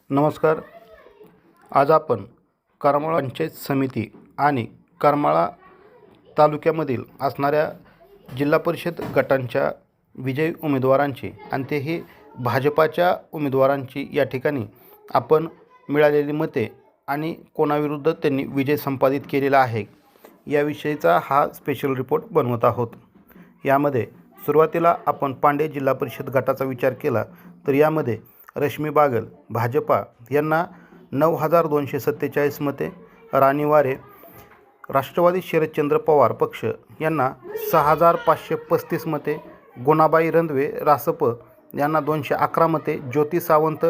नमस्कार. आज आपण करमाळा पंचायत समिती आणि करमाळा तालुक्यामधील असणाऱ्या जिल्हा परिषद गटांच्या विजयी उमेदवारांची आणि तेही भाजपाच्या उमेदवारांची या ठिकाणी आपण मिळालेली मते आणि कोणाविरुद्ध त्यांनी विजय संपादित केलेला आहे याविषयीचा हा स्पेशल रिपोर्ट बनवत आहोत. यामध्ये सुरुवातीला आपण पांडे जिल्हा परिषद गटाचा विचार केला तर यामध्ये रश्मी बागल भाजपा यांना 9,247 मते, राणी वारे राष्ट्रवादी शरदचंद्र पवार पक्ष यांना 6,535 मते, गुणाबाई रंधवे रासप यांना 211 मते, ज्योती सावंत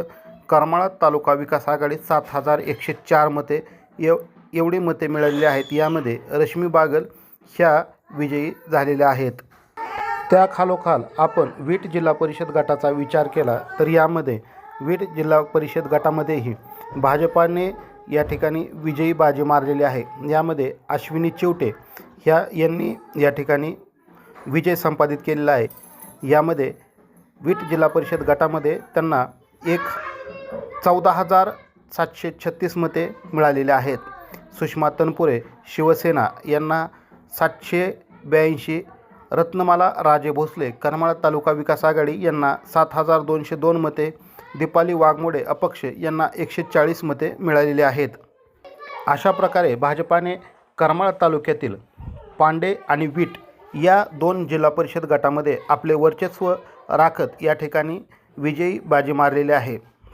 करमाळा तालुका विकास आघाडी 7,104 मते एवढी मते मिळालेली आहेत. यामध्ये रश्मी बागल ह्या विजयी झालेल्या आहेत. त्याखालोखाल आपण वीट जिल्हा परिषद गटाचा विचार केला तर यामध्ये वीट जिल्हा परिषद गटामध्येही भाजपाने या ठिकाणी विजयी बाजी मारलेली आहे. यामध्ये अश्विनी चिवटे यांनी या ठिकाणी विजय संपादित केलेला आहे. यामध्ये वीट जिल्हा परिषद गटामध्ये त्यांना 14,736 मते मिळालेले आहेत. सुषमा तनपुरे शिवसेना यांना 782, रत्नमाला राजे भोसले करमाळा तालुका विकास आघाडी यांना 7,202 मते, दीपाली वाघमोडे अपक्ष यांना 140 मते मिळालेली आहेत. अशा प्रकारे भाजपाने करमाळा तालुक्यातील पांडे आणि वीट या 2 जिल्हा परिषद गटामध्ये आपले वर्चस्व राखत या ठिकाणी विजयी बाजी मारलेले आहे.